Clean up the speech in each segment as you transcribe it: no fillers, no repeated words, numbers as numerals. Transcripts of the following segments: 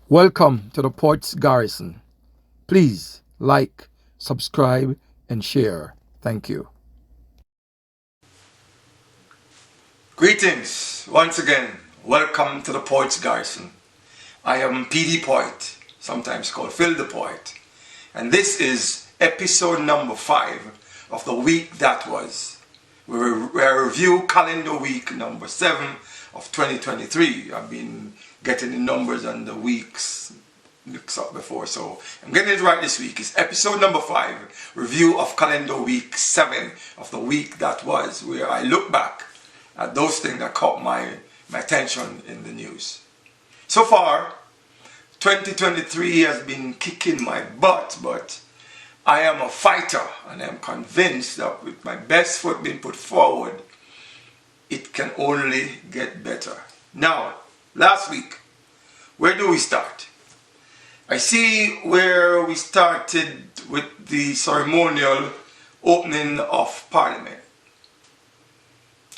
Welcome to the Ports Garrison. Please like, subscribe, and share. Thank you. Greetings once again. Welcome to the Poets Garrison. I am PD Poet, sometimes called Phil the Poet, and this is episode number 5 of the week that was. We review calendar week number 7 of 2023. I've been getting the numbers and the weeks mixed up before, so I'm getting it right this week. It's episode number 5, review of calendar week 7 of the week that was, where I look back at those things that caught my attention in the news. So far, 2023 has been kicking my butt, but I am a fighter and I'm convinced that with my best foot being put forward, it can only get better. Now, last week, where do we start? I see where we started with the ceremonial opening of Parliament.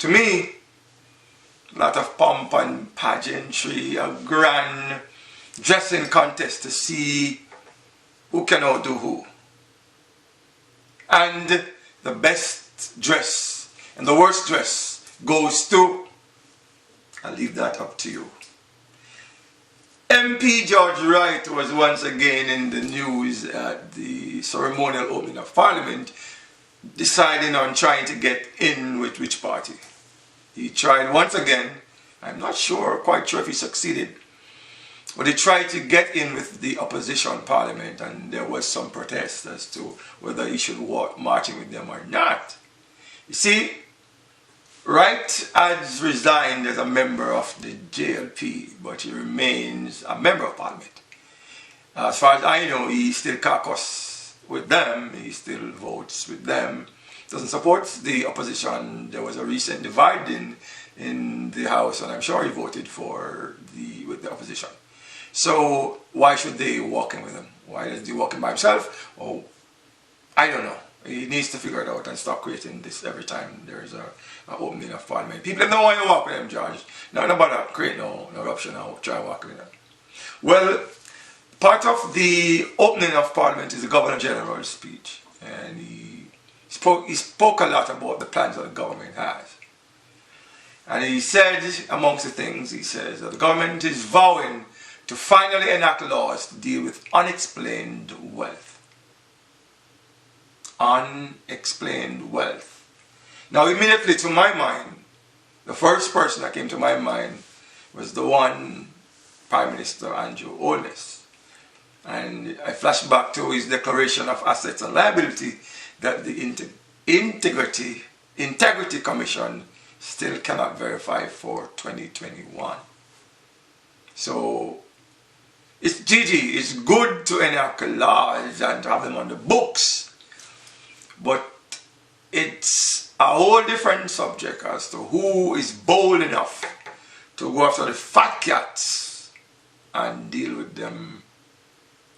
To me, a lot of pomp and pageantry, a grand dressing contest to see who can outdo who. And the best dress and the worst dress goes to, I'll leave that up to you. MP George Wright was once again in the news at the ceremonial opening of Parliament, deciding on trying to get in with which party. He tried once again. I'm not quite sure if he succeeded, but he tried to get in with the opposition parliament, and there was some protest as to whether he should walk marching with them or not. You see, Wright has resigned as a member of the JLP, but he remains a member of parliament. As far as I know, he still caucus with them, he still votes with them, doesn't support the opposition. There was a recent divide in the House, and I'm sure he voted with the opposition. So why should they walk in with him? Why does he walk in by himself? Oh, I don't know. He needs to figure it out and stop creating this every time there's an opening of Parliament. People don't want to walk with him, George. Not about create no eruption or try walking with him. Well, part of the opening of Parliament is the Governor General's speech, and he spoke a lot about the plans that the government has. And he said, amongst the things, he says that the government is vowing to finally enact laws to deal with unexplained wealth. Unexplained wealth. Now, immediately to my mind, the first person that came to my mind was the one Prime Minister Andrew Holness. And I flash back to his declaration of assets and liability that the Integrity Commission still cannot verify for 2021. So it's GG, it's good to enact laws and to have them on the books, but it's a whole different subject as to who is bold enough to go after the fat cats and deal with them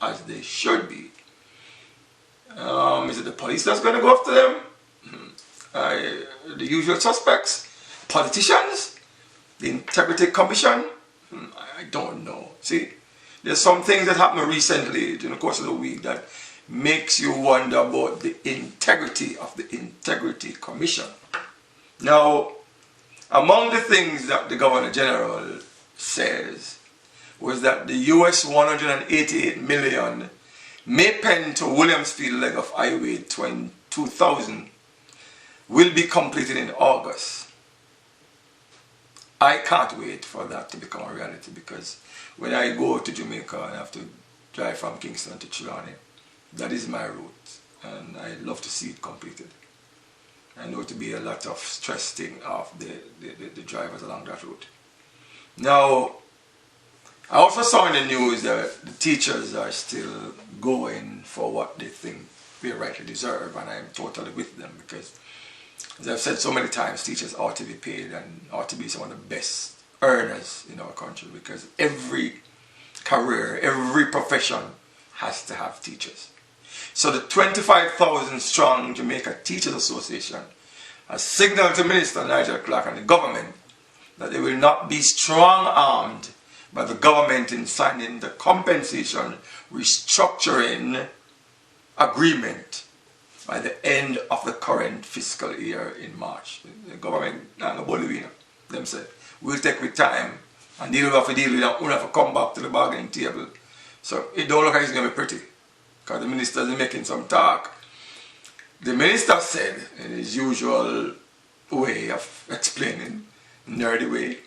as they should be. Is it the police that's going to go after them? The usual suspects? Politicians? The Integrity Commission? I don't know. See, there's some things that happened recently during the course of the week that makes you wonder about the integrity of the Integrity Commission. Now, among the things that the Governor General says was that the US 188 million Maypen to Williamsfield leg of Highway 2000 will be completed in August. I can't wait for that to become a reality, because when I go to Jamaica and I have to drive from Kingston to Trelawney, that is my route, and I love to see it completed. I know it to be a lot of stress taken off the drivers along that route. Now, I also saw in the news that the teachers are still going for what they think they rightly deserve, and I'm totally with them, because as I've said so many times, teachers ought to be paid and ought to be some of the best earners in our country, because every career, every profession has to have teachers. So the 25,000 strong Jamaica Teachers Association has signaled to Minister Nigel Clark and the government that they will not be strong-armed by the government in signing the compensation restructuring agreement by the end of the current fiscal year in March. The government, them said, we'll take with time and deal with it, we'll have to come back to the bargaining table. So it don't look like it's going to be pretty, because the minister is making some talk. The minister said, in his usual way of explaining, nerdy way,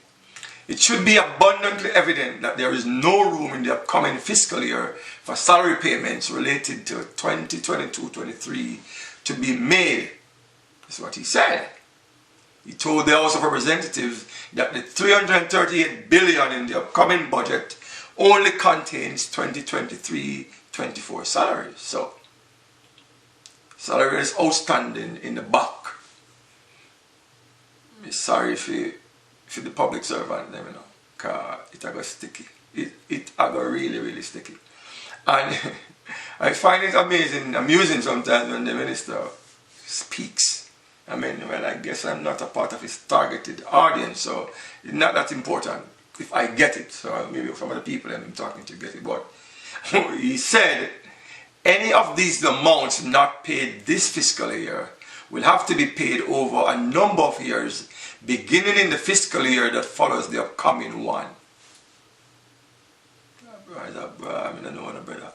it should be abundantly evident that there is no room in the upcoming fiscal year for salary payments related to 2022-23 to be made. That's what he said. He told the House of Representatives that the $338 billion in the upcoming budget only contains 2023-24 salaries. So, salary is outstanding in the back. I'm sorry for the public servant, them, you know, because it got sticky. It got really, really sticky. And I find it amusing sometimes when the minister speaks. I mean, well, I guess I'm not a part of his targeted audience, so it's not that important if I get it. So maybe some of the people I'm talking to get it. But he said, any of these amounts not paid this fiscal year will have to be paid over a number of years, beginning in the fiscal year that follows the upcoming one. I don't know, brother.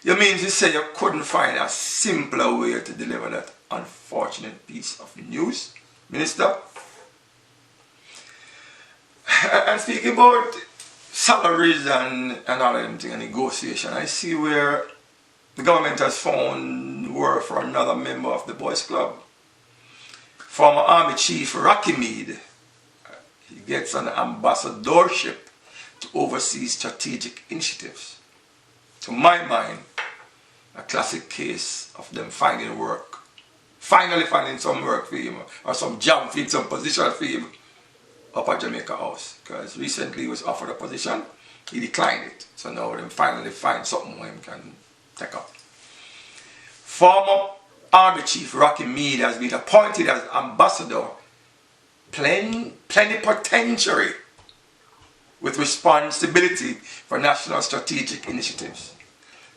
You mean to say you couldn't find a simpler way to deliver that unfortunate piece of news, Minister? And speaking about salaries and all them things and negotiation, I see where the government has found work for another member of the Boys Club. Former Army Chief Rocky Mead, he gets an ambassadorship to oversee strategic initiatives. To my mind, a classic case of them finding work. Finally finding some work for him, or some job for him, some position for him up at Jamaica House. Because recently he was offered a position, he declined it. So now they finally find something where he can take up. Former Army Chief Rocky Mead has been appointed as ambassador plenipotentiary with responsibility for national strategic initiatives.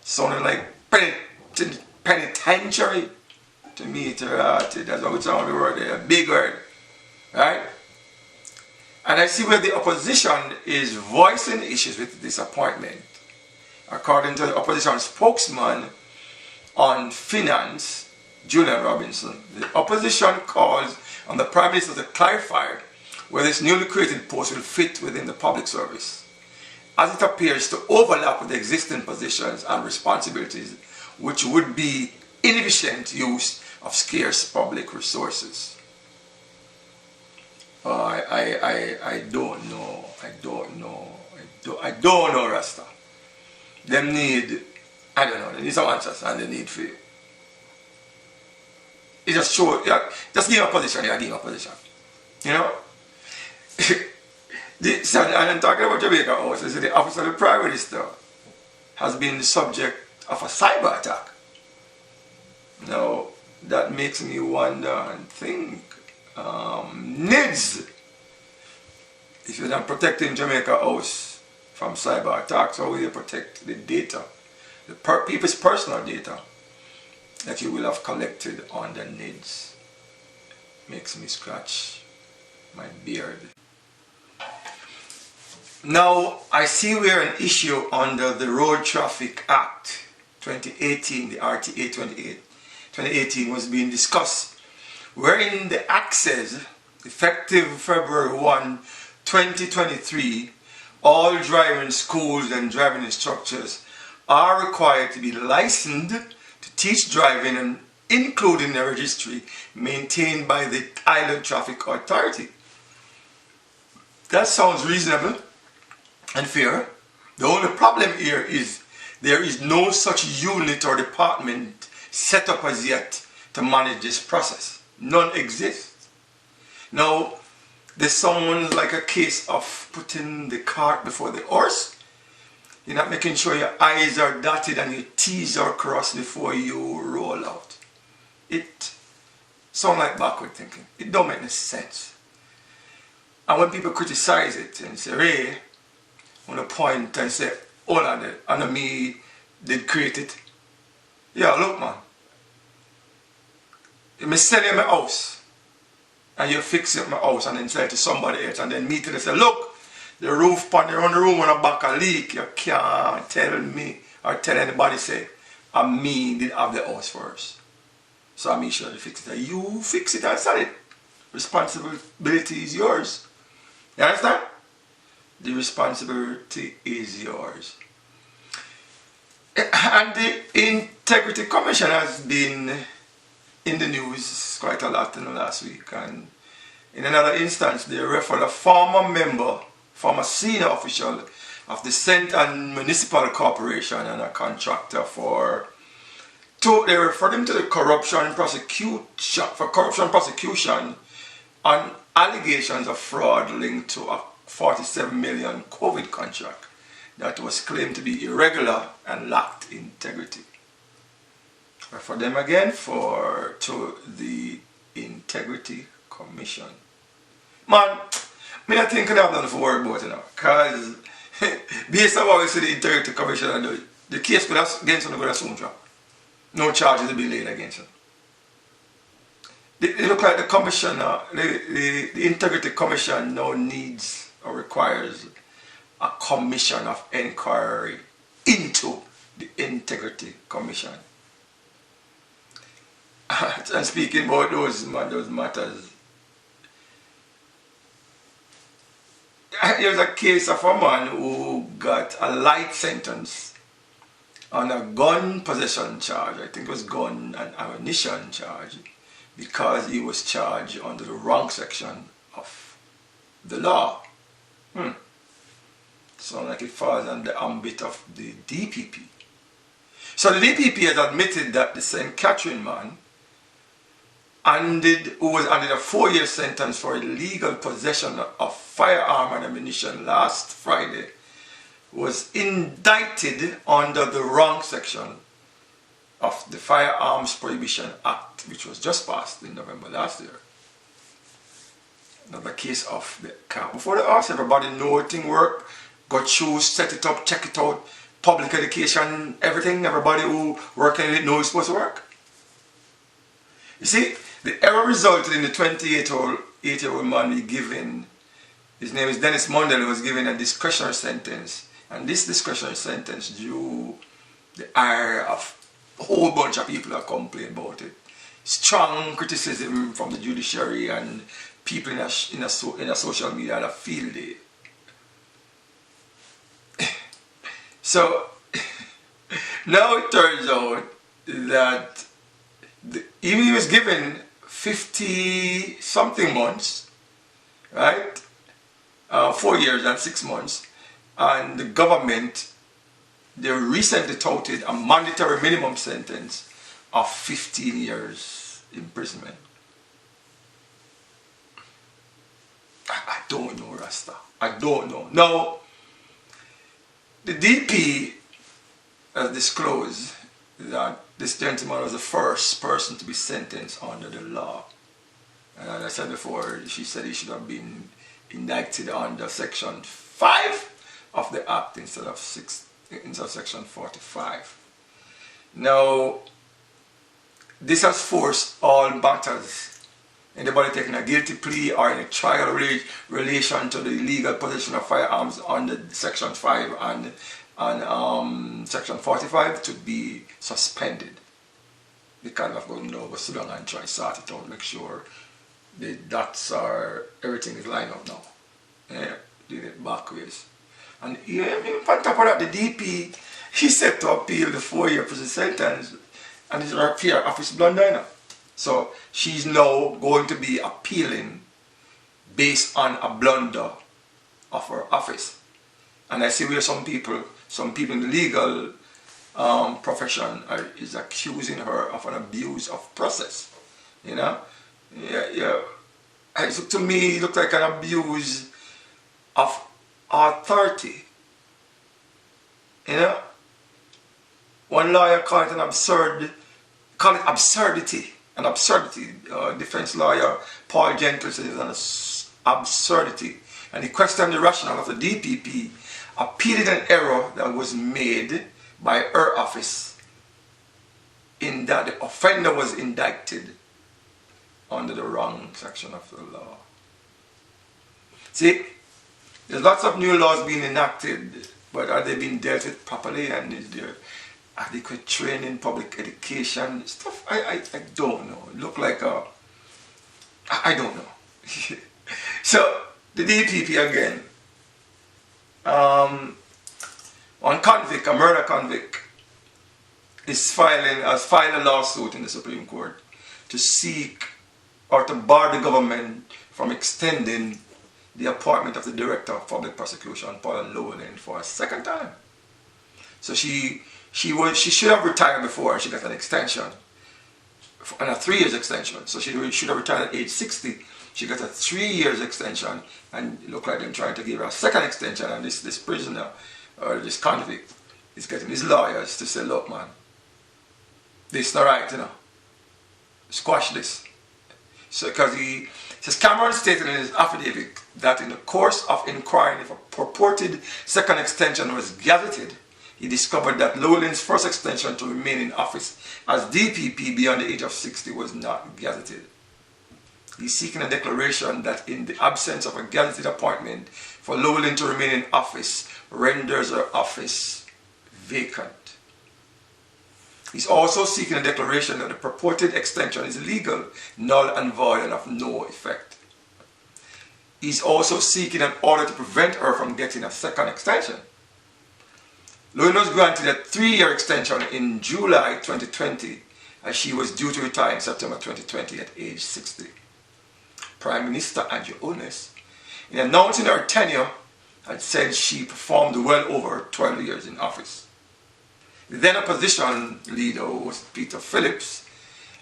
Sounding like penitentiary to me, that's how it sounds, the word there, a big word, right? And I see where the opposition is voicing issues with this appointment. According to the opposition spokesman on finance, Julian Robinson, the opposition calls on the Prime Minister to clarify where this newly created post will fit within the public service, as it appears to overlap with the existing positions and responsibilities, which would be inefficient use of scarce public resources. I don't know, Rasta. Them need, I don't know, they need some answers and they need for it. It just show, just give him a position, give him a position. You know? And I'm talking about Jamaica House, the office of the Prime Minister has been the subject of a cyber attack. Now, that makes me wonder and think, NIDS, if you're not protecting Jamaica House from cyber attacks, how will you protect the data, the people's personal data that you will have collected on the NIDS? Makes me scratch my beard. Now, I see we're an issue under the Road Traffic Act 2018, the RTA 2018 was being discussed, wherein the Act says, effective February 1, 2023, all driving schools and driving instructors are required to be licensed to teach driving, and including a registry maintained by the Island Traffic Authority. That sounds reasonable and fair. The only problem here is there is no such unit or department set up as yet to manage this process. None exists. Now, this sounds like a case of putting the cart before the horse. You're not making sure your I's are dotted and your T's are crossed before you roll out. It sounds like backward thinking. It don't make any sense. And when people criticize it and say, hey, on a point and say, hold on there, and me did create it. Yeah, look man. Me sell you my house and you fix it my house and then sell it to somebody else and then meet it and say, look, the roof on the room on the back a leak. You can't tell me or tell anybody say, I me did have the house first. So I make sure you fix it. You fix it and sell it. Responsibility is yours. You understand? The responsibility is yours. And the Integrity Commission has been in the news quite a lot in the last week. And in another instance, they referred a former senior official of the St. and Municipal Corporation and a contractor they referred him to the corruption prosecution on allegations of fraud linked to a 47 million COVID contract that was claimed to be irregular and lacked integrity. Refer them again to the Integrity Commission. Man, me not think I've done for worry about it now, because based on what we see the Integrity Commission do, the case against them will soon drop. No charges will be laid against them. It look like the commissioner, the Integrity Commission now needs or requires a commission of inquiry into the Integrity Commission. And speaking about those matters, there's a case of a man who got a light sentence on a gun possession charge. I think it was gun and ammunition charge, because he was charged under the wrong section of the law. Sounds like it falls under the ambit of the DPP. So the DPP has admitted that the St. Catherine man, who was under a 4-year sentence for illegal possession of firearm and ammunition last Friday, was indicted under the wrong section of the Firearms Prohibition Act, which was just passed in November last year. Another case of the car before the horse. Everybody know thing work, got shoes, set it up, check it out, public education, everything. Everybody who working in it knows it's supposed to work. You see, the error resulted in the 28-year-old man be given, his name is Dennis Mundell, was given a discretionary sentence. And this discretionary sentence drew the ire of a whole bunch of people that complained about it. Strong criticism from the judiciary and people in a social media that feel it. So now it turns out that he was given 50 something months, right? 4 years and 6 months. And the government, they recently touted a mandatory minimum sentence of 15 years imprisonment. I don't know, Rasta. I don't know. Now, the DP has disclosed that this gentleman was the first person to be sentenced under the law. And as I said before, she said he should have been indicted under Section 5 of the Act instead of Section 45. Now, this has forced all matters, anybody taking a guilty plea or in a trial relation to the illegal possession of firearms under Section 5 and Section 45 to be suspended. They kind of going to go sit down and try to sort it out, make sure the dots are, everything is lined up now. Yeah, doing it backwards. And on top of that, the DP, he set to appeal the 4-year prison sentence, and it's her fear office blunder now. So she's now going to be appealing based on a blunder of her office. And I see where some people in the legal profession is accusing her of an abuse of process. You know? Yeah. To me, it looked like an abuse of authority. You know? One lawyer called it absurdity. An absurdity. Defense lawyer Paul Gentle said it's an absurdity. And he questioned the rationale of the DPP appealed an error that was made by her office in that the offender was indicted under the wrong section of the law. See, there's lots of new laws being enacted, but are they being dealt with properly, and is there adequate training, public education, stuff? I don't know. It look like I don't know. So the DPP again, on convict, a murder convict, has filed a lawsuit in the Supreme Court to seek or to bar the government from extending the appointment of the Director of Public Prosecution, Paula Llewellyn, for a second time. So she should have retired before. She got an extension, and a 3 years extension. So she should have retired at age 60. She got a 3 years extension, and it looked like them trying to give her a second extension. And this prisoner, or this convict, is getting his lawyers to say, look, man, this is not right, you know. Squash this. So, because he says, Cameron stated in his affidavit that in the course of inquiring if a purported second extension was gazetted, he discovered that Llewellyn's first extension to remain in office as DPP beyond the age of 60 was not gazetted. He's seeking a declaration that in the absence of a gazetted appointment for Llewellyn to remain in office renders her office vacant. He's also seeking a declaration that the purported extension is illegal, null and void, and of no effect. He's also seeking an order to prevent her from getting a second extension. Llewellyn was granted a 3-year extension in July 2020, as she was due to retire in September 2020 at age 60. Prime Minister Andrew Holness, in announcing her tenure, had said she performed well over 12 years in office. The then opposition leader, who was Peter Phillips,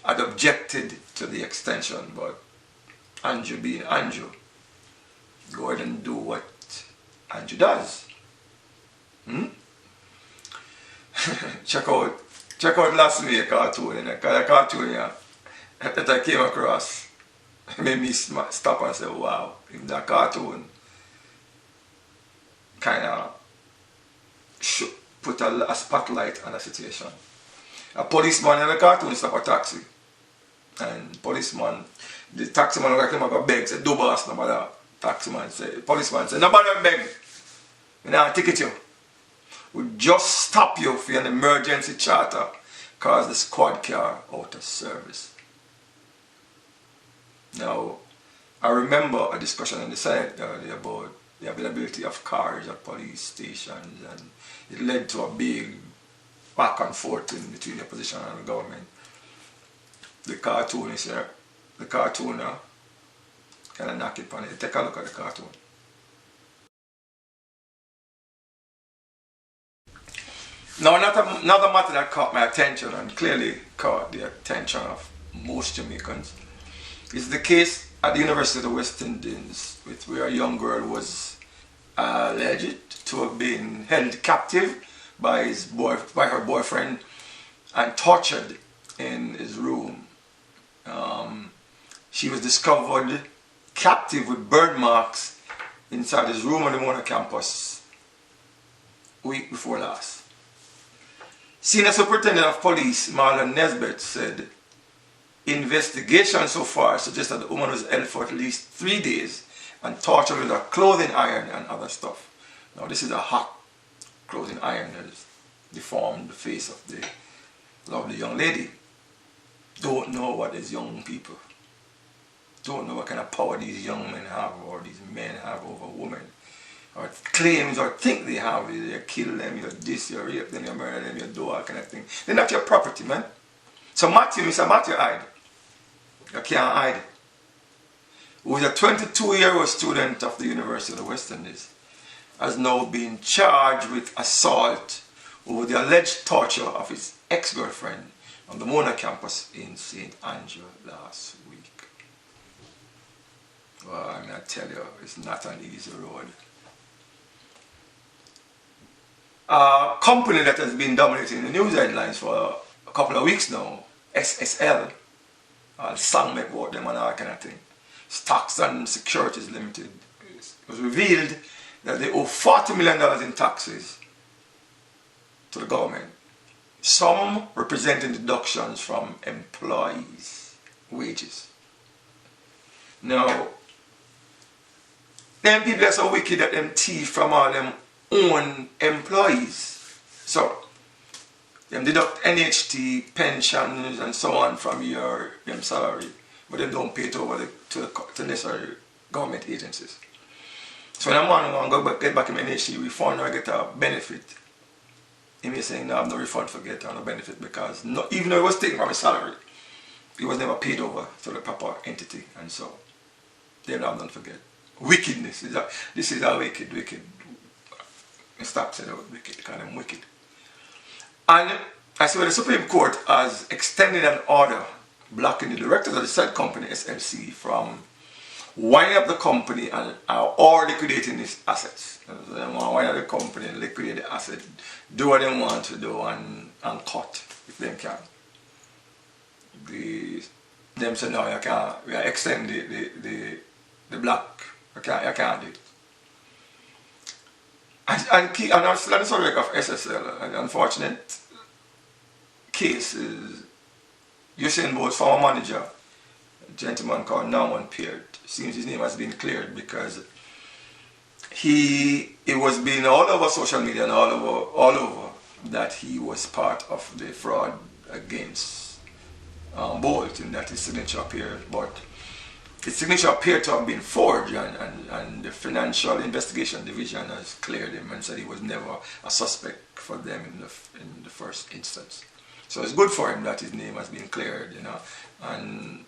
had objected to the extension, but Andrew being Andrew, go ahead and do what Andrew does. check out last May cartoon, and a cartoon that I came across made me stop and say, wow, if that cartoon kind of put a spotlight on a situation. A policeman in a cartoon stop a taxi, and the taximan look like him go beg, say, do boss, no matter. Policeman say, nobody beg, we not ticket you. We just stop you for an emergency charter cause the squad car out of service. Now, I remember a discussion in the Senate earlier about the availability of cars at police stations, and it led to a big back and forth between the opposition and the government. The cartoonist here, the cartooner, kind of knock it on it. Take a look at the cartoon. Now, another matter that caught my attention, and clearly caught the attention of most Jamaicans, is the case at the University of the West Indies, where a young girl was alleged to have been held captive by her boyfriend and tortured in his room. She was discovered captive with burn marks inside his room on the Mona campus week before last. Senior Superintendent of Police Marlon Nesbitt said investigation so far suggests that the woman was held for at least 3 days and tortured with a clothing iron and other stuff. Now this is a hot clothing iron that has deformed the face of the lovely young lady. Don't know what these young people, don't know what kind of power these young men have or these men have over women, or claims or think they have. You kill them, you this, you rape them, you murder them, you do all kind of thing. They're not your property, man. So Mr. Matthew hide. You can't hide. Who is a 22-year-old student of the University of the West Indies, has now been charged with assault over the alleged torture of his ex-girlfriend on the Mona campus in St. Andrew last week. Well, I mean, I tell you, it's not an easy road. A company that has been dominating the news headlines for a couple of weeks now, SSL, song make about them and all kind of thing, Stocks and Securities Limited, it was revealed that they owe $40 million in taxes to the government. Some representing deductions from employees' wages. Now, them people are so wicked that them thief from all them own employees. So, them deduct NHT, pensions and so on from them salary, but them don't pay it over to necessary government agencies. So when a man want to get back in NHT refund or get a benefit, he may say, no, I have no refund for get or no benefit because even though it was taken from his salary, it was never paid over to the proper entity, and so they have not forget. Wickedness. This is a wicked. Stop saying wicked, because I'm wicked. And I see where the Supreme Court has extended an order blocking the directors of the said company, SLC, from winding up the company or liquidating its assets. So they want to wind up the company and liquidate the asset, do what they want to do and cut if they can. Them say no, you can't. We are extend the block. You can't do it. And I'm still on the subject of SSL. An unfortunate case is Usain Bolt's former manager, a gentleman called Norman Peart. Seems his name has been cleared because it was being all over social media and all over that he was part of the fraud against Bolt, in that his signature appeared, but his signature appeared to have been forged, and the Financial Investigation Division has cleared him and said he was never a suspect for them in the first instance. So it's good for him that his name has been cleared, you know, and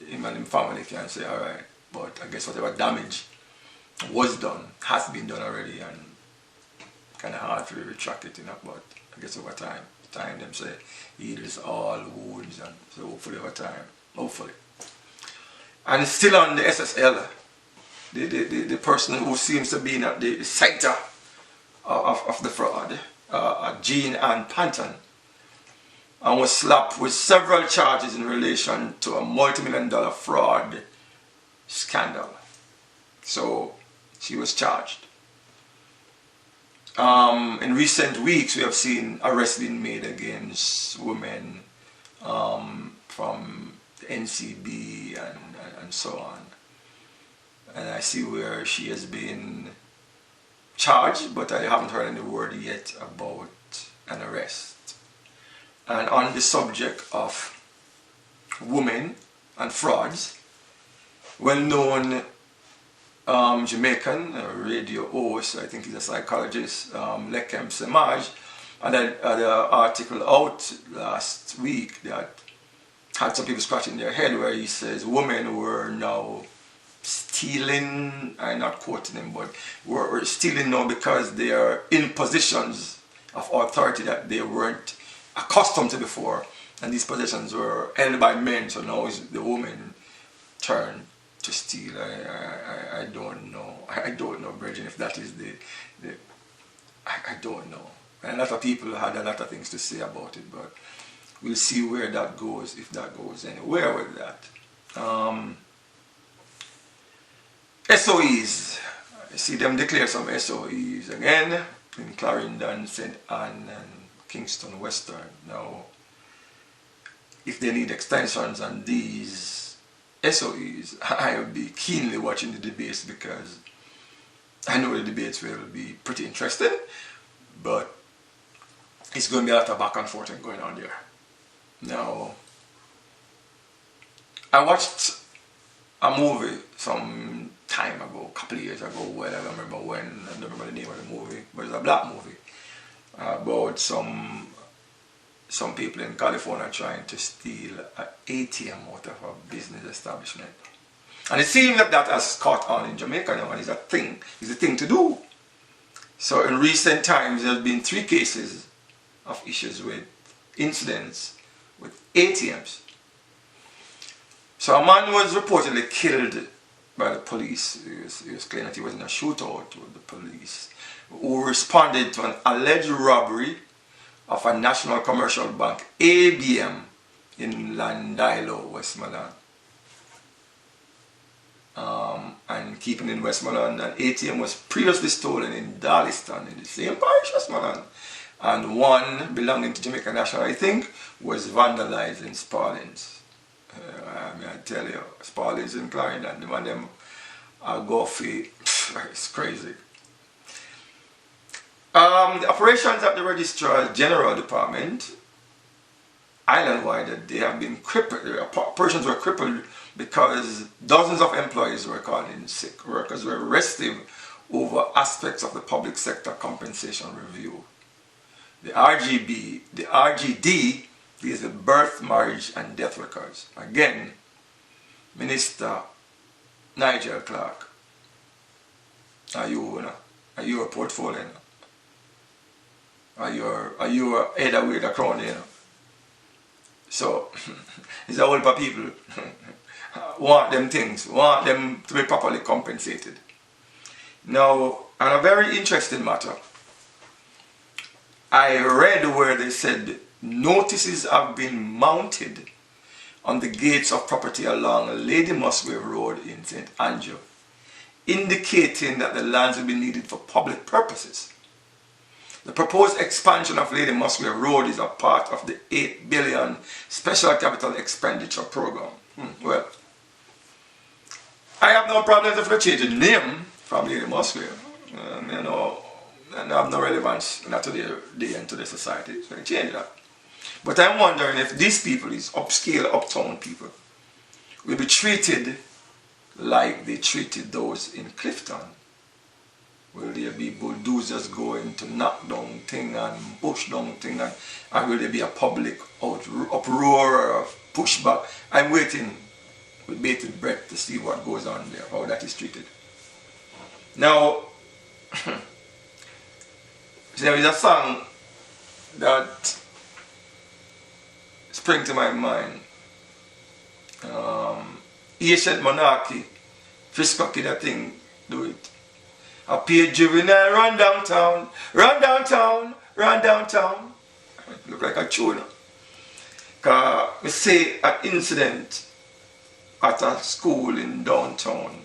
him and his family can say, all right, but I guess whatever damage was done has been done already, and kind of hard to retract it, you know, but I guess over time them say heals all wounds, and so hopefully over time, hopefully. And still on the SSL, the person who seems to be at the center of the fraud, Jean Ann Panton, and was slapped with several charges in relation to a multi-million-dollar fraud scandal. So she was charged. In recent weeks, we have seen arrests being made against women from the NCB and so on. And I see where she has been charged, but I haven't heard any word yet about an arrest. And on the subject of women and frauds, well-known Jamaican radio host, I think he's a psychologist, Lekem Semaj, and I had an article out last week that had some people scratching their head where he says women were now stealing, I'm not quoting him, but were stealing now because they are in positions of authority that they weren't accustomed to before, and these positions were held by men, so now it's the woman turn to steal. I don't know, Bridget, if that is I don't know. And a lot of people had a lot of things to say about it, but we'll see where that goes, if that goes anywhere with that. SOEs. I see them declare some SOEs again in Clarendon, St. Anne and Kingston Western. Now, if they need extensions on these SOEs, I will be keenly watching the debates because I know the debates will be pretty interesting, but it's going to be a lot of back and forth going on there. Now, I watched a movie some time ago, a couple of years ago, well, I don't remember when, I don't remember the name of the movie, but it's a black movie about some people in California trying to steal an ATM out of a business establishment. And it seems that that has caught on in Jamaica now, and it's a thing to do. So in recent times, there have been 3 cases of issues with incidents with ATMs. So a man was reportedly killed by the police. He was claiming that he was in a shootout with the police, who responded to an alleged robbery of a National Commercial Bank ABM in Landilo, Westmoreland. and keeping in Westmoreland. An ATM was previously stolen in Darliston, in the same parish as Westmoreland. And one belonging to Jamaica National, I think, was vandalized in Spaldings. I tell you, Spaldings in Clarendon, the one them are goofy. It's crazy. The operations at the Registrar General Department, island-wide, they have been crippled. Operations were crippled because dozens of employees were called in sick. Workers were restive over aspects of the public sector compensation review. The RGD is the birth, marriage and death records. Again, Minister Nigel Clark, are you a portfolio? Are you either way the crown, you know? So it's a whole lot of people want them things, want them to be properly compensated. Now, on a very interesting matter, I read where they said notices have been mounted on the gates of property along Lady Musgrave Road in St. Andrew, indicating that the lands will be needed for public purposes. The proposed expansion of Lady Musgrave Road is a part of the 8 billion Special Capital Expenditure Program. Well, I have no problem if they change the name from Lady Musgrave. You know, and have no relevance not to the day and to the society. So they change that. But I'm wondering if these people, these upscale, uptown people, will be treated like they treated those in Clifton. Will there be bulldozers going to knock down thing and push down thing, and will there be a public uproar or pushback? I'm waiting with bated breath to see what goes on there, how that is treated. Now, there is a song that springs to my mind. Ancient monarchy, Frisco Kid, I think, do it. A pure juvenile run downtown, run downtown, run downtown. It look like a tune. Because we say an incident at a school in downtown,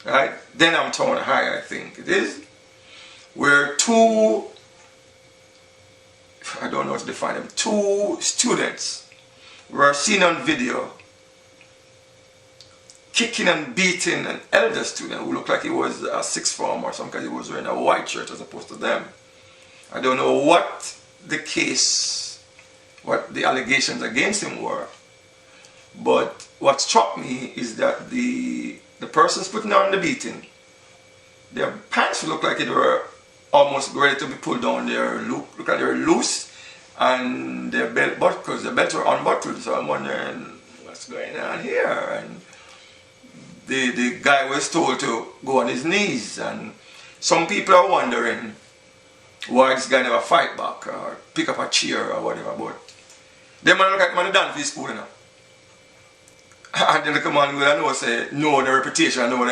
right? Denham Town High, I think it is, where two, I don't know how to define them, two students were seen on video kicking and beating an elder student who looked like he was a sixth form or something, because he was wearing a white shirt as opposed to them. I don't know what the case, what the allegations against him were, but what struck me is that the persons putting on the beating, their pants looked like they were almost ready to be pulled down. Look like they were loose, and their belt buckles, their belts were unbuckled. So I'm wondering what's going on here. And the guy was told to go on his knees, and some people are wondering why this guy never fight back or pick up a chair or whatever. But them man look like man done for his school, you know. And the little man will know, say, know the reputation, know what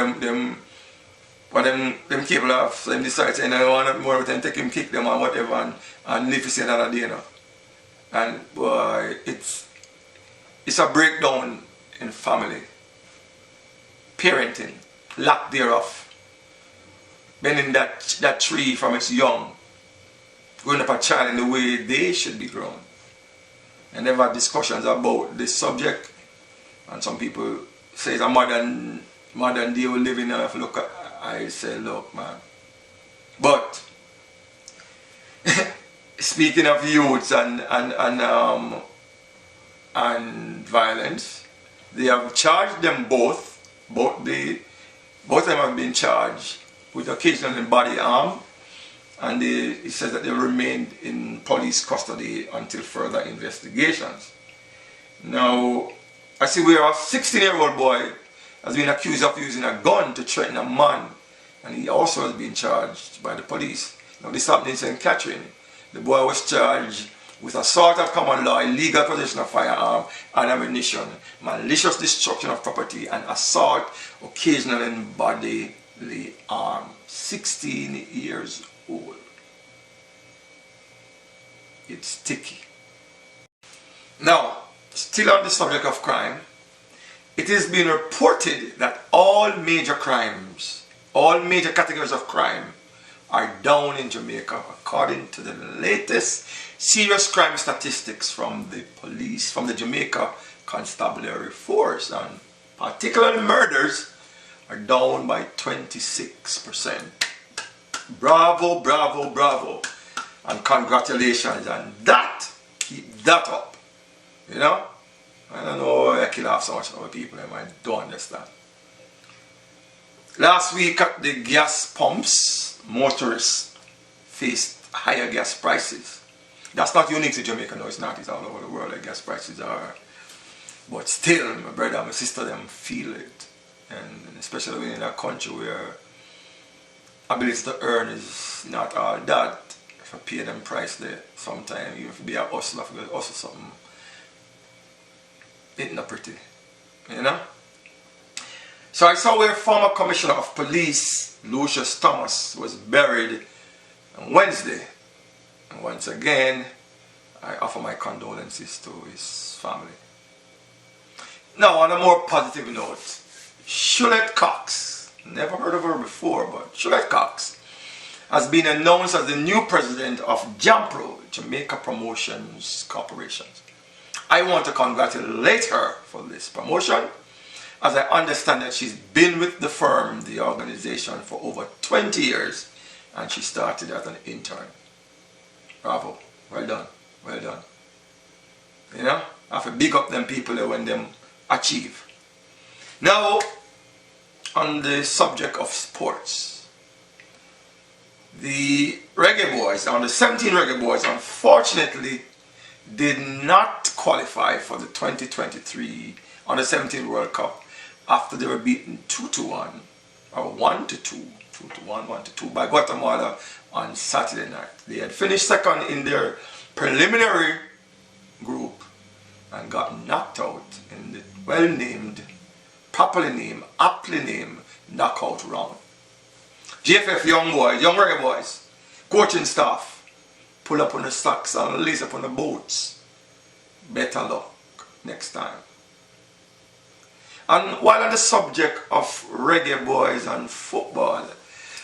them capable of. So them decide saying, I want more of them, take him, kick them or whatever, and live to see another day, you know. And boy, it's a breakdown in family, parenting, lack thereof, bending that tree from its young, growing up a child in the way they should be grown. And they've had discussions about this subject, and some people say it's a modern day we live in. If you look at, I say, look, man. But speaking of youths and violence, they have charged them both. Both of them have been charged with occasional body harm, and it says that they remained in police custody until further investigations. Now, I see where a 16-year-old boy has been accused of using a gun to threaten a man, and he also has been charged by the police. Now, this happened in St. Catherine. The boy was charged with assault of common law, illegal possession of firearm and ammunition, malicious destruction of property, and assault occasional in bodily harm. 16 years old. It's sticky. Now, still on the subject of crime, it is being reported that all major crimes, all major categories of crime are down in Jamaica according to the latest serious crime statistics from the police, from the Jamaica Constabulary Force, and particularly murders are down by 26%. Bravo, bravo, bravo, and congratulations, and that, keep that up, you know. I don't know why I kill off so much other people, I don't understand. Last week at the gas pumps, motorists faced higher gas prices. That's not unique to Jamaica, no, it's not. It's all over the world that gas prices are. But still, my brother and my sister, them feel it. And especially in a country where ability to earn is not all that. If I pay them price there, sometimes you have to be a hustler, if you hustle something, it's not pretty, you know? So I saw where former Commissioner of Police, Lucius Thomas, was buried on Wednesday. And once again, I offer my condolences to his family. Now, on a more positive note, Shulette Cox, never heard of her before, but Shulette Cox has been announced as the new president of JAMPRO, Jamaica Promotions Corporation. I want to congratulate her for this promotion, as I understand that she's been with the firm, the organization, for over 20 years, and she started as an intern. Bravo, well done, well done. You know, I have to big up them people when them achieve. Now, on the subject of sports, the Reggae Boys, on the 17 Reggae Boys, unfortunately did not qualify for the 2023 Under 17 World Cup after they were beaten 2-1 or 1-2, 2-1, 1-2 by Guatemala on Saturday night. They had finished second in their preliminary group and got knocked out in the well-named, properly named, aptly named knockout round. GFF young boys, young Reggae Boys, coaching staff, pull up on the socks and lace up on the boots. Better luck next time. And while on the subject of Reggae Boys and football,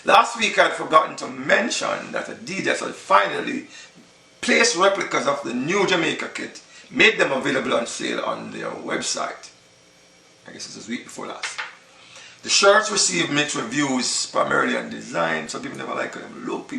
last week I had forgotten to mention that Adidas had finally placed replicas of the new Jamaica kit, made them available on sale on their website. I guess this was week before last. The shirts received mixed reviews, primarily on design. Some people never like them look,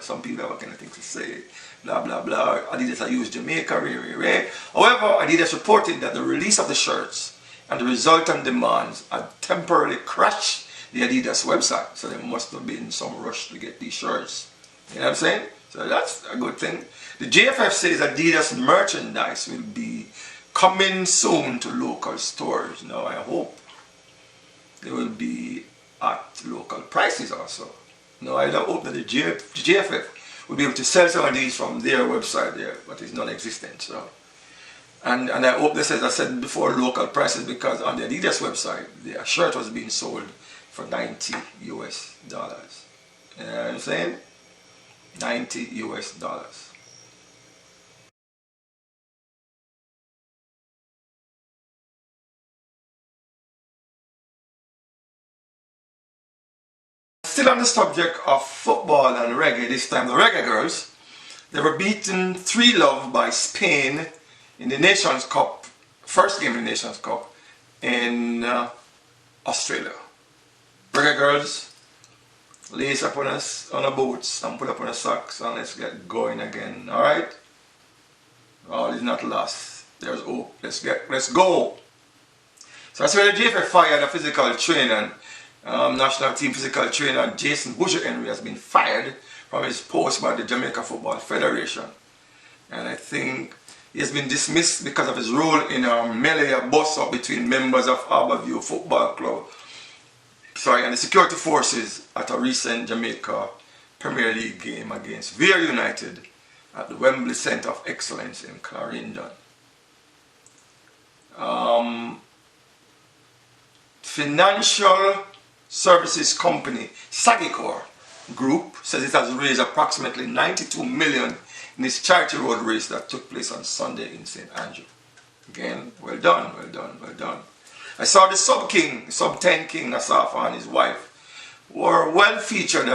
some people have kind of things to say, blah blah blah. Adidas I use Jamaica, rare. However, Adidas reported that the release of the shirts and the resultant demands had temporarily crashed the Adidas website. So there must have been some rush to get these shirts. You know what I'm saying? So that's a good thing. The JFF says Adidas merchandise will be coming soon to local stores. Now I hope they will be at local prices also. Now I hope that the JFF will be able to sell some of these from their website there, but it's non-existent. So, and I hope this, as I said before, local prices, because on the Adidas website, the shirt was being sold for $90 US. You know what I'm saying? $90 US. Still on the subject of football and reggae, this time the Reggae Girls, they were beaten 3-0 by Spain in the Nations Cup, first game in the Nations Cup in Australia. Reggae Girls, lace up on us on the boots and put up on the socks and let's get going again, alright? All is not lost. There's hope. Let's go. So that's where the JFF fired a physical trainer. National team physical trainer Jason Busher-Henry has been fired from his post by the Jamaica Football Federation. And I think he has been dismissed because of his role in a melee bust-up between members of Harbourview Football Club and the security forces at a recent Jamaica Premier League game against Vere United at the Wembley Centre of Excellence in Clarendon. Financial services company Sagicor Group says it has raised approximately 92 million in its charity road race that took place on Sunday in St. Andrew. Again, well done, well done, well done. I saw the Sub 10 King Asaf and his wife were well featured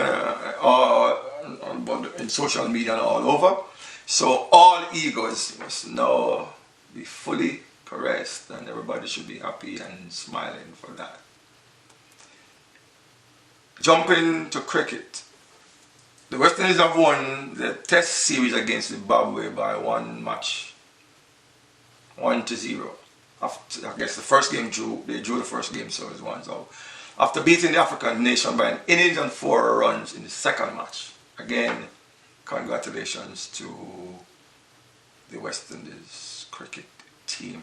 in social media and all over. So all egos must now be fully caressed, and everybody should be happy and smiling for that. Jumping to cricket. The West Indies have won the Test series against Zimbabwe by 1-0. After, I guess the first game they drew the first game, so it was 1-0. After beating the African nation by an innings and 4 runs in the second match. Again, congratulations to the West Indies cricket team.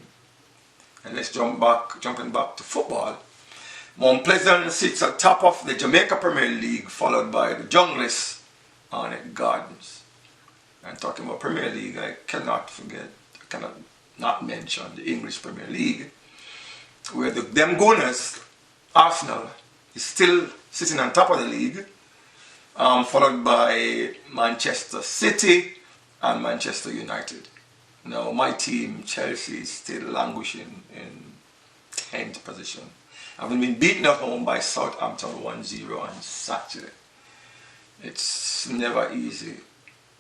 And let's jumping back to football. Mount Pleasant sits at top of the Jamaica Premier League, followed by the Junglist Arnett Gardens. And talking about Premier League, I cannot not mention the English Premier League, where them Gunners, Arsenal, is still sitting on top of the league, followed by Manchester City and Manchester United. Now my team, Chelsea, is still languishing in 10th position, having been beaten at home by Southampton 1-0 on Saturday. It's never easy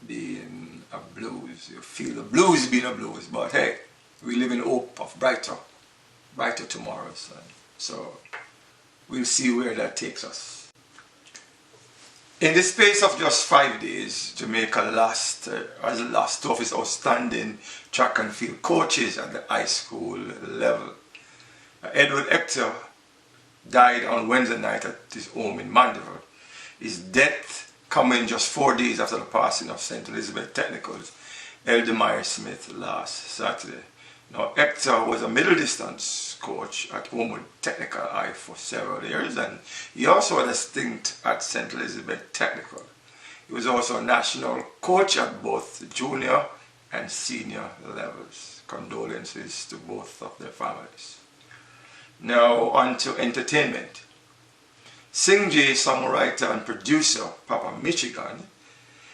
being a Blues. You feel the blues being a Blues, but hey, we live in hope of brighter tomorrows. So we'll see where that takes us. In the space of just 5 days, Jamaica has lost two of its outstanding track and field coaches at the high school level. Edward Hector died on Wednesday night at his home in Mandeville. His death coming just 4 days after the passing of St. Elizabeth Technical's Eldemire Smith last Saturday. Now, Hector was a middle distance coach at Homewood Technical High for several years, and he also had a stint at St. Elizabeth Technical. He was also a national coach at both the junior and senior levels. Condolences to both of their families. Now, on to entertainment. Sing J songwriter and producer Papa Michigan,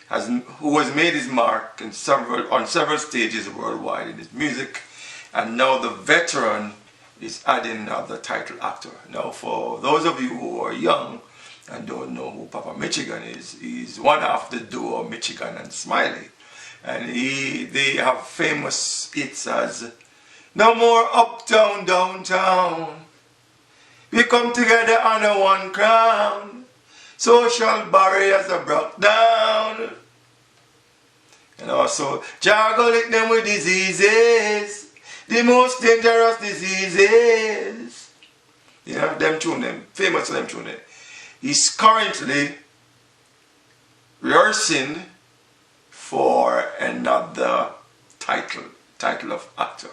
who has made his mark on several stages worldwide in his music, and now the veteran is adding another title actor. Now, for those of you who are young and don't know who Papa Michigan is, he's one half the duo Michigan and Smiley, and they have famous hits as "No More Uptown Downtown," "We Come Together Under One Crown," "Social Barriers Are Broke Down," and also "Juggle It Them With Diseases, the most dangerous diseases." You know, them famous them tune. He's currently rehearsing for another title of actor.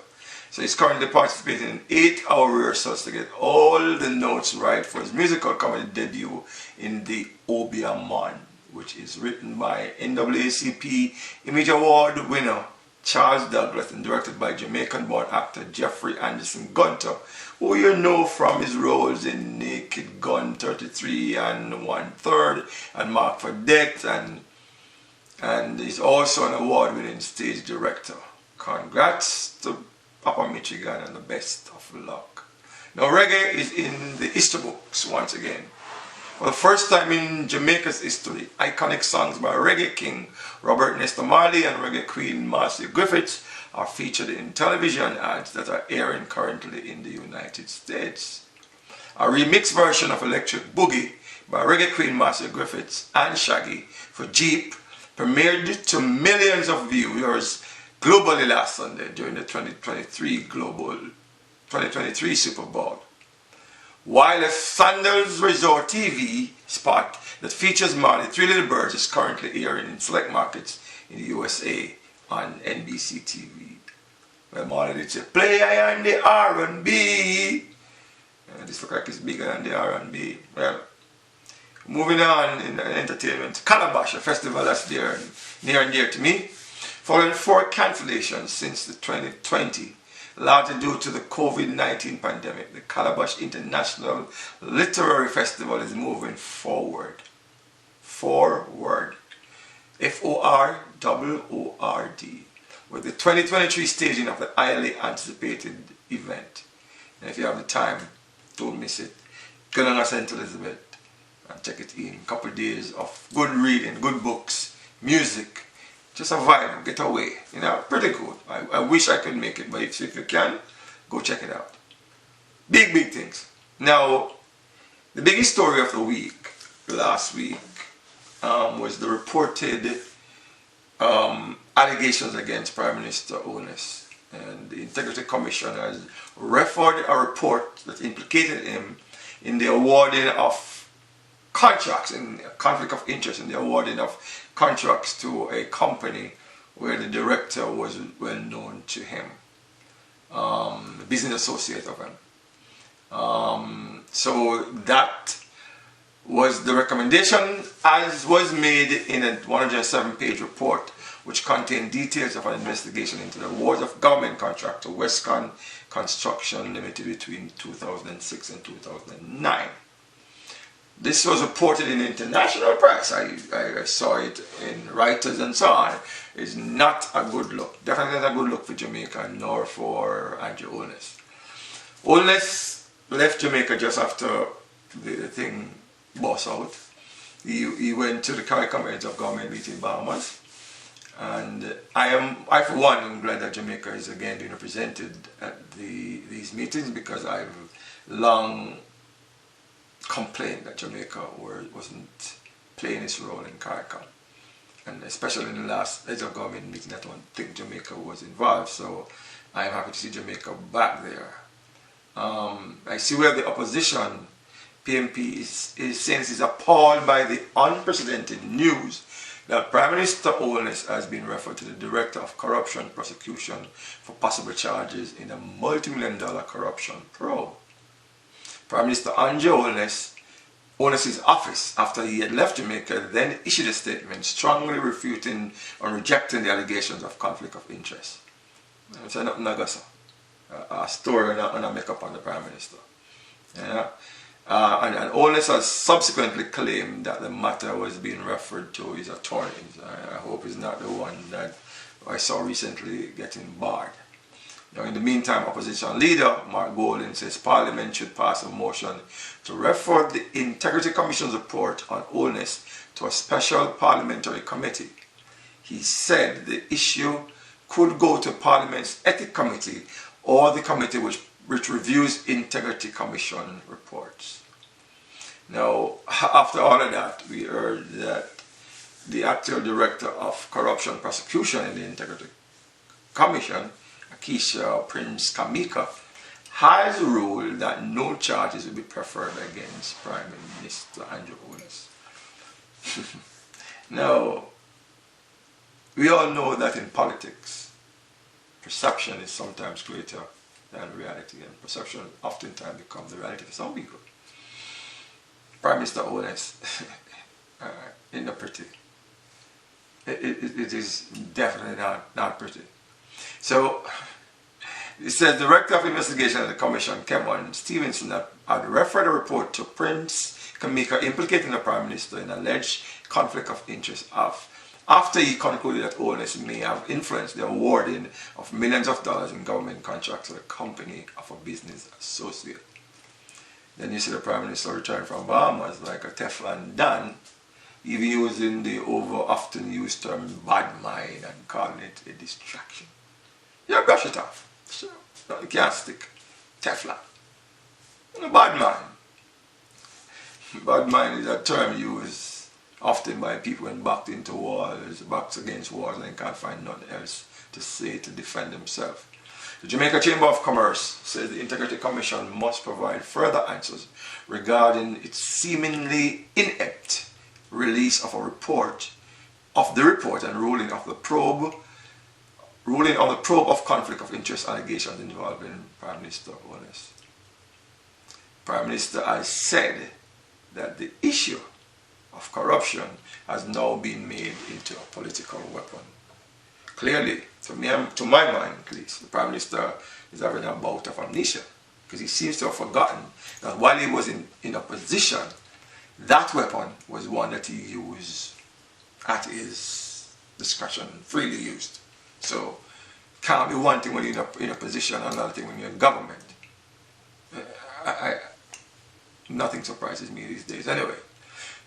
So he's currently participating in 8-hour rehearsals to get all the notes right for his musical comedy debut in The Obia Man, which is written by NAACP Image Award winner Charles Douglas and directed by Jamaican-born actor Jeffrey Anderson Gunter, who you know from his roles in Naked Gun 33 and 1/3 and Mark for Death, and he's also an award-winning stage director. Congrats to Papa Michigan and the best of luck. Now reggae is in the history books once again. For the first time in Jamaica's history, iconic songs by Reggae King Robert Nesta Marley and Reggae Queen Marcia Griffiths are featured in television ads that are airing currently in the United States. A remixed version of Electric Boogie by Reggae Queen Marcia Griffiths and Shaggy for Jeep premiered to millions of viewers globally last Sunday during the 2023 Super Bowl. While a Sandals Resort TV spot that features Marley Three Little Birds is currently airing in select markets in the USA on NBC TV. Well, Marley did say, "Play I on the R&B." This look like it's bigger than the R&B. Well, moving on in entertainment, Calabash, a festival that's near and dear to me, following 4 cancellations since the 2020. Largely due to the COVID-19 pandemic, the Calabash International Literary Festival is moving forward. Forward. FORWORD. With the 2023 staging of the highly anticipated event. And if you have the time, don't miss it. Go on to St. Elizabeth and check it in. A couple of days of good reading, good books, music, just a vibe, get away. You know, pretty good. I wish I could make it, but if you can, go check it out. Big, big things. Now, the biggest story of the week, last week, was the reported allegations against Prime Minister Onus. And the Integrity Commission has referred a report that implicated him in the awarding of contracts, in a conflict of interest in the awarding of contracts to a company where the director was well known to him, a business associate of him. So that was the recommendation, as was made in a 107-page report, which contained details of an investigation into the awards of government contract to Westcon Construction Limited between 2006 and 2009. This was reported in the international press. I saw it in Reuters and so on. It's not a good look. Definitely not a good look for Jamaica, nor for Andrew Onus. Onus left Jamaica just after the thing bust out. He went to the CARICOM Heads of Government meeting in Bahamas. And I for one am glad that Jamaica is again being represented at these meetings, because I've long complained that Jamaica wasn't playing its role in CARICOM. And especially in the last Heads of Government meeting, I don't think Jamaica was involved. So I'm happy to see Jamaica back there. I see where the opposition, PMP, is saying is appalled by the unprecedented news that Prime Minister Onus has been referred to the Director of Corruption Prosecution for possible charges in a multi-million-dollar corruption probe. Prime Minister Andrew Onus's office, after he had left Jamaica, then issued a statement strongly refuting or rejecting the allegations of conflict of interest. It's a story and a make-up on the Prime Minister. Yeah? And Onus has subsequently claimed that the matter was being referred to his attorneys. I hope he's not the one that I saw recently getting barred. Now, in the meantime, opposition leader Mark Golding says Parliament should pass a motion to refer the Integrity Commission's report on Onus to a special parliamentary committee. He said the issue could go to Parliament's Ethics Committee or the committee which reviews Integrity Commission reports. Now, after all of that, we heard that the actual Director of Corruption Prosecution in the Integrity Commission, Akeisha Prince Kamika, has ruled that no charges will be preferred against Prime Minister Andrew Onus. Now, we all know that in politics, perception is sometimes greater than reality, and perception oftentimes becomes the reality for some people. Prime Minister Onus is not pretty. It is definitely not pretty. So, it says the Director of Investigation of the Commission, Kevin Stevenson, had referred a report to Prince Kamika implicating the Prime Minister in alleged conflict of interest after he concluded that Onus may have influenced the awarding of millions of dollars in government contracts to the company of a business associate. Then you see the Prime Minister returning from Bahamas like a Teflon Don, even using the often used term bad mind and calling it a distraction. You brush it off. So, you can't stick Teflon. Bad mind. Bad mind is a term used often by people when backed into walls, backs against walls, and can't find nothing else to say to defend themselves. The Jamaica Chamber of Commerce says the Integrity Commission must provide further answers regarding its seemingly inept release of the report and ruling on the probe of conflict of interest allegations involving Prime Minister Onus. Prime Minister has said that the issue of corruption has now been made into a political weapon. Clearly, to my mind at least, the Prime Minister is having a bout of amnesia, because he seems to have forgotten that while he was in opposition, that weapon was one that he used at his discretion, freely used. So, can't be one thing when you're in a position and another thing when you're in government. nothing surprises me these days. Anyway,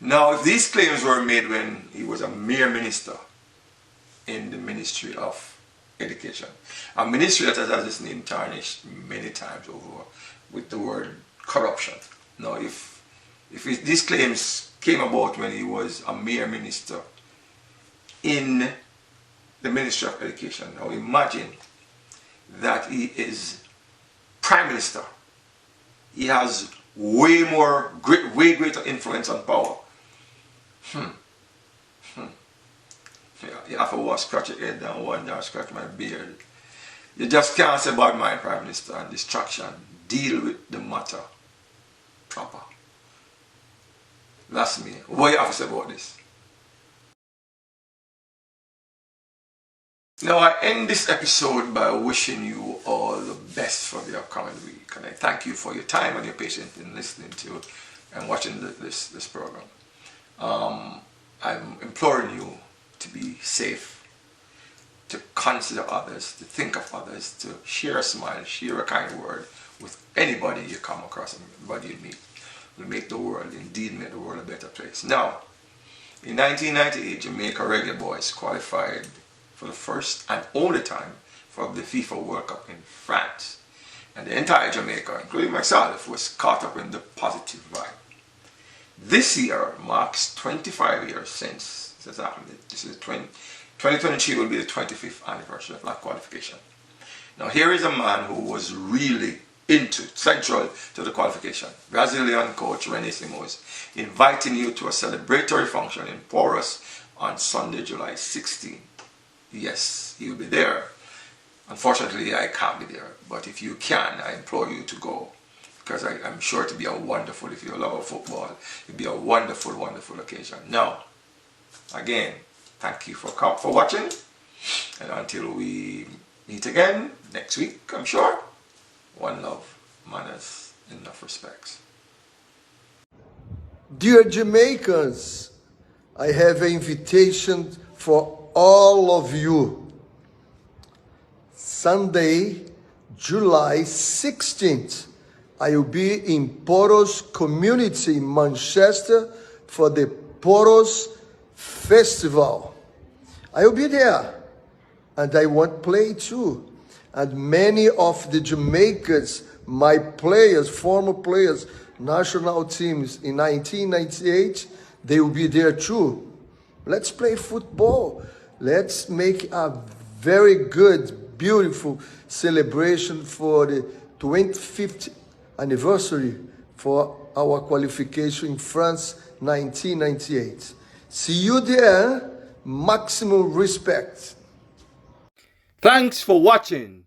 now if these claims were made when he was a mere minister in the Ministry of Education, a ministry that has its name tarnished many times over with the word corruption. Now, if these claims came about when he was a mere minister in the Ministry of Education, now imagine that he is Prime Minister. He has way greater influence and power. You have to scratch your head and wonder, scratch my beard. You just can't say about my Prime Minister and distraction. Deal with the matter proper. That's me. What you have to say about this? Now I end this episode by wishing you all the best for the upcoming week, and I thank you for your time and your patience in listening to and watching this program. I'm imploring you to be safe, to consider others, to think of others, to share a smile, share a kind word with anybody you come across, anybody you meet. Will make the world, indeed make the world a better place. Now, in 1998, Jamaica Reggae Boys qualified for the first and only time for the FIFA World Cup in France. And the entire Jamaica, including myself, was caught up in the positive vibe. This year marks 25 years since that happened. This is 2023 will be the 25th anniversary of that qualification. Now here is a man who was really central to the qualification. Brazilian coach Rene Simões inviting you to a celebratory function in Porus on Sunday, July 16. Yes, he'll be there. Unfortunately, I can't be there, but if you can, I implore you to go, because I'm sure to be a wonderful, if you're a lover of football, it'll be a wonderful, wonderful occasion. Now, again, thank you for watching, and until we meet again next week, I'm sure. One love, manners, enough respects. Dear Jamaicans, I have an invitation for all of you. Sunday, July 16th, I will be in Poros Community in Manchester for the Poros Festival. I will be there, and I want to play too. And many of the Jamaicans, my players, former players, national teams in 1998, they will be there too. Let's play football. Let's make a very good, beautiful celebration for the 25th anniversary for our qualification in France, 1998. See you there. Maximum respect. Thanks for watching.